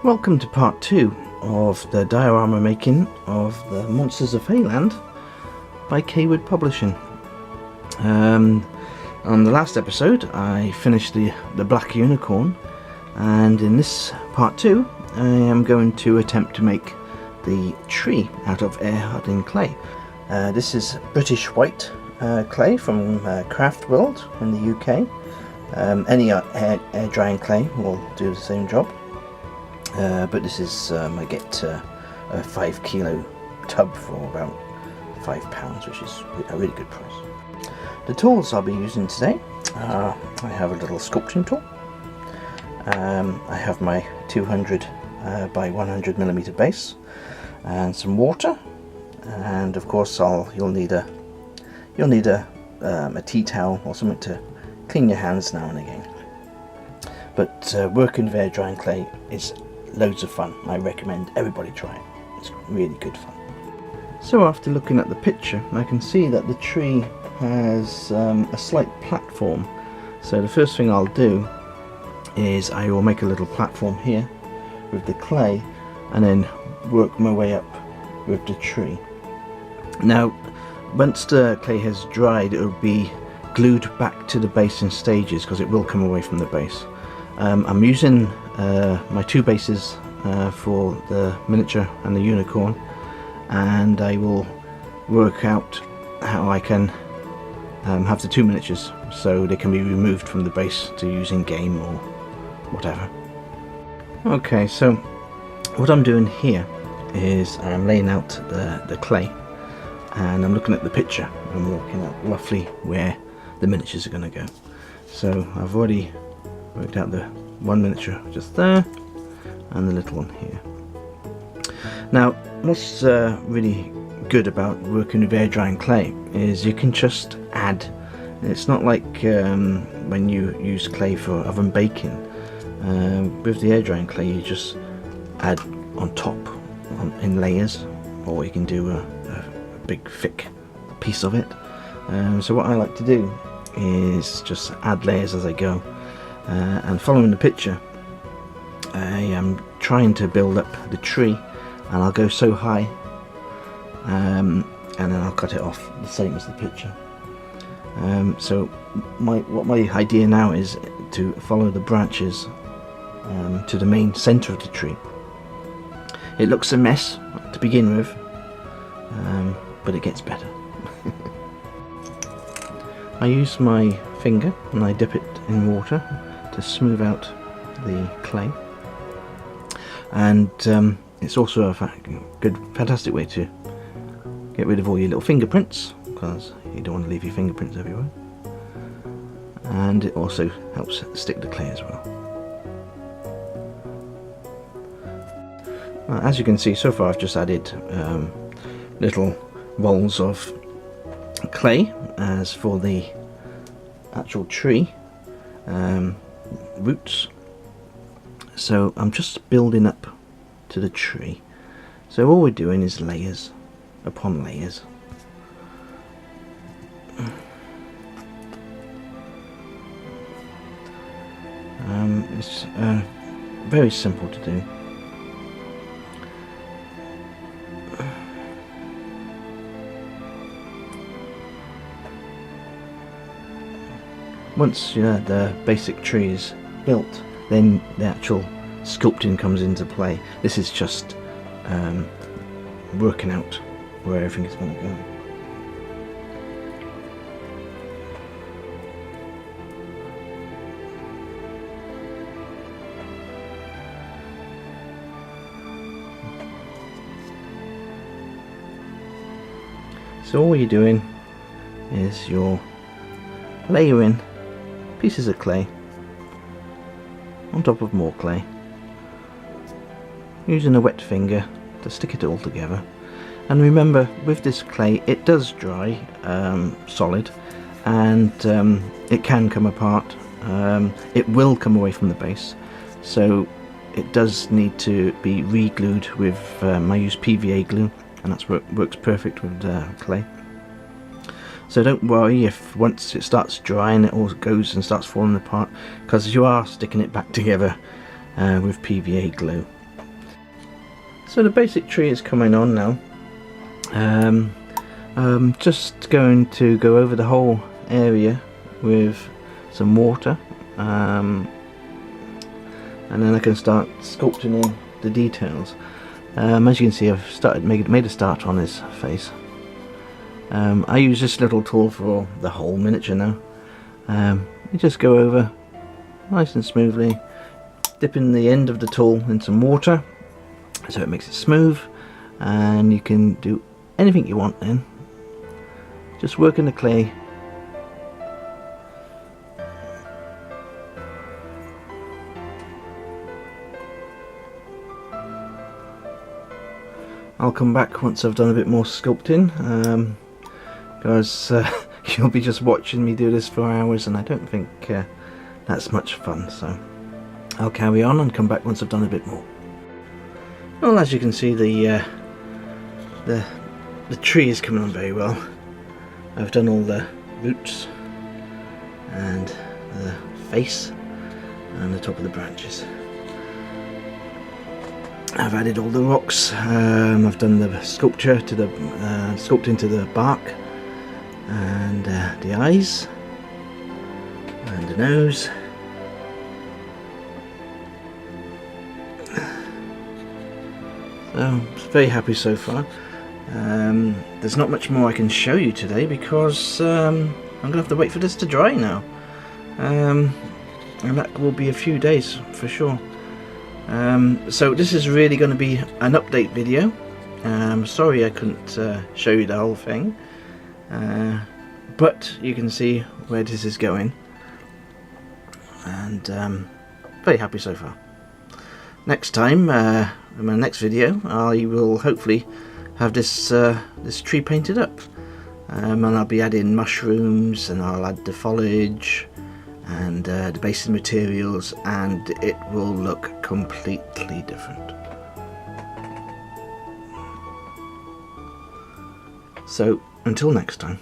Welcome to part 2 of the diorama making of the Monsters of Feyland by Kwood Publishing. On the last episode I finished the black unicorn, and in this part 2 I am going to attempt to make the tree out of air hardening clay. This is British white clay from Craft World in the UK. Any air drying clay will do the same job. But this is, I get a 5 kilo tub for about £5, which is a really good price. The tools I'll be using today, I have a little sculpting tool. I have my 200 by 100mm base and some water, and of course you'll need a tea towel or something to clean your hands now and again. But working with air drying clay is loads of fun. I recommend everybody try it. It's really good fun. So after looking at the picture, I can see that the tree has a slight platform. So the first thing I'll do is I will make a little platform here with the clay and then work my way up with the tree. Now once the clay has dried, it will be glued back to the base in stages because it will come away from the base. I'm using my two bases for the miniature and the unicorn, and I will work out how I can have the two miniatures so they can be removed from the base to use in game or whatever. Okay, so what I'm doing here is I'm laying out the clay, and I'm looking at the picture and working out roughly where the miniatures are going to go. So I've already worked out the one miniature just there and the little one here. Now what's really good about working with air drying clay is you can just add. It's not like when you use clay for oven baking. With the air drying clay you just add on top in layers, or you can do a big thick piece of it. So what I like to do is just add layers as I go, and following the picture I am trying to build up the tree, and I'll go so high and then I'll cut it off the same as the picture. So what my idea now is to follow the branches to the main centre of the tree. It looks a mess to begin with, but it gets better. I use my finger and I dip it in water to smooth out the clay, and it's also a fantastic way to get rid of all your little fingerprints, because you don't want to leave your fingerprints everywhere, and it also helps stick the clay as well. As you can see, so far I've just added little rolls of clay as for the actual tree roots. So I'm just building up to the tree. So all we're doing is layers upon layers. It's very simple to do. Once the basic tree is built, then the actual sculpting comes into play. This is just working out where everything is going to go. So all you're doing is you're layering pieces of clay on top of more clay, using a wet finger to stick it all together. And remember, with this clay it does dry solid, and it can come apart. It will come away from the base, so it does need to be re-glued with I use PVA glue, and that's works perfect with clay. So don't worry if once it starts drying it all goes and starts falling apart, because you are sticking it back together with PVA glue. So the basic tree is coming on now. I'm just going to go over the whole area with some water, and then I can start sculpting in the details. As you can see, I've made a start on his face. I use this little tool for the whole miniature now. You just go over nice and smoothly, dipping the end of the tool in some water so it makes it smooth, and you can do anything you want then. Just work in the clay. I'll come back once I've done a bit more sculpting, because you'll be just watching me do this for hours, and I don't think that's much fun, so I'll carry on and come back once I've done a bit more. Well, as you can see, the tree is coming on very well. I've done all the roots and the face and the top of the branches. I've added all the rocks. I've done the sculpture to the sculpting to the bark, and the eyes and the nose. So I'm very happy so far. There's not much more I can show you today because I'm gonna have to wait for this to dry now, and that will be a few days for sure. So this is really going to be an update video. Sorry I couldn't show you the whole thing, but you can see where this is going, and very happy so far. Next time, in my next video, I will hopefully have this this tree painted up, and I'll be adding mushrooms, and I'll add the foliage and the basic materials, and it will look completely different. So until next time.